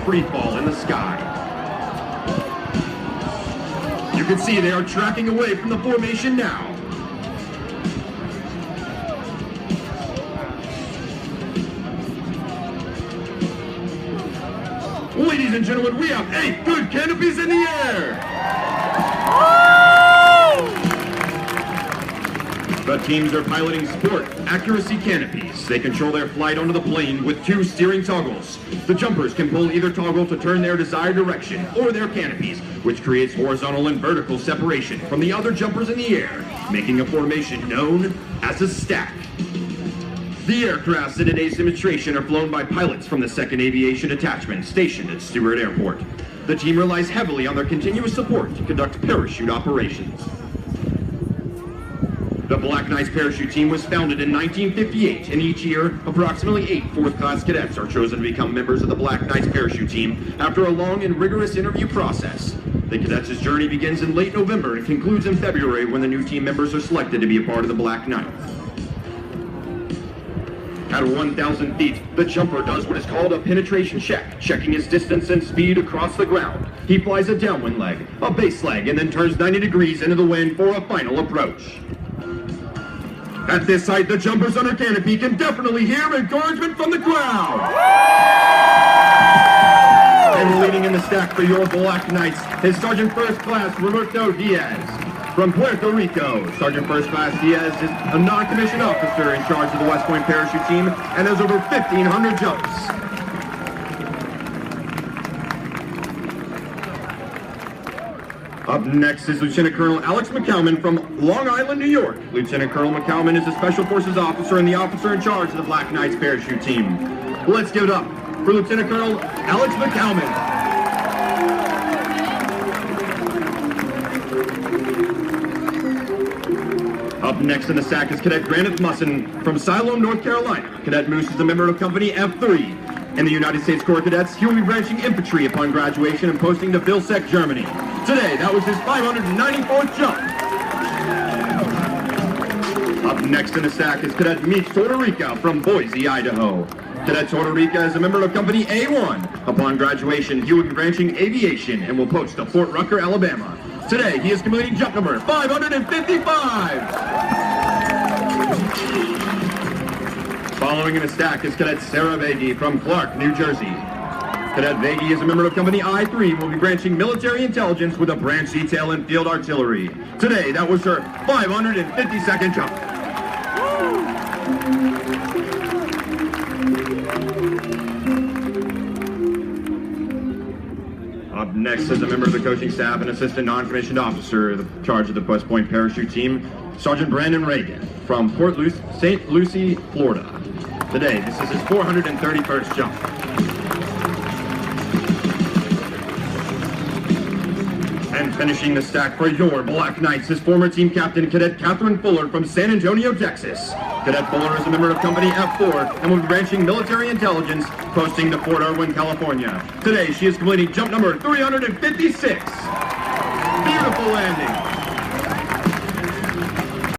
free fall in the sky. You can see they are tracking away from the formation now. Ladies and gentlemen, we have 8 good canopies in the air. The teams are piloting sport accuracy canopies. They control their flight onto the plane with 2 steering toggles. The jumpers can pull either toggle to turn their desired direction or their canopies, which creates horizontal and vertical separation from the other jumpers in the air, making a formation known as a stack. The aircrafts in today's demonstration are flown by pilots from the 2nd Aviation Detachment stationed at Stewart Airport. The team relies heavily on their continuous support to conduct parachute operations. The Black Knights Parachute Team was founded in 1958, and each year, approximately 8 4th-class cadets are chosen to become members of the Black Knights Parachute Team after a long and rigorous interview process. The cadets' journey begins in late November and concludes in February when the new team members are selected to be a part of the Black Knights. At 1,000 feet, the jumper does what is called a penetration check, checking his distance and speed across the ground. He flies a downwind leg, a base leg, and then turns 90 degrees into the wind for a final approach. At this height, the jumpers under canopy can definitely hear encouragement from the crowd. And leading in the stack for your Black Knights is Sergeant First Class Roberto Diaz. From Puerto Rico, Sergeant First Class Diaz is a non-commissioned officer in charge of the West Point Parachute Team and has over 1,500 jumps. Up next is Lieutenant Colonel Alex McCalman from Long Island, New York. Lieutenant Colonel McCalman is a Special Forces officer and the officer in charge of the Black Knights Parachute Team. Let's give it up for Lieutenant Colonel Alex McCalman. Up next in the stack is Cadet Granith Musson from Siloam, North Carolina. Cadet Moose is a member of Company F3. In the United States Corps Cadets, he will be branching infantry upon graduation and posting to Vilseck, Germany. Today, that was his 594th jump. Up next in the stack is Cadet Meech Tortorica from Boise, Idaho. Cadet Tortorica is a member of Company A1. Upon graduation, he will be branching aviation and will post to Fort Rucker, Alabama. Today, he is completing jump number 555. Following in the stack is Cadet Sarah Vagey from Clark, New Jersey. Cadet Vagey is a member of Company I3 and will be branching military intelligence with a branch detail in field artillery. Today, that was her 552nd jump. Up next is a member of the coaching staff and assistant non-commissioned officer in charge of the West Point Parachute Team, Sergeant Brandon Reagan from St. Lucie, Florida. Today, this is his 431st jump. And finishing the stack for your Black Knights is former team captain Cadet Catherine Fuller from San Antonio, Texas. Cadet Fuller is a member of Company F4 and will be branching military intelligence, posting to Fort Irwin, California. Today, she is completing jump number 356. Beautiful landing.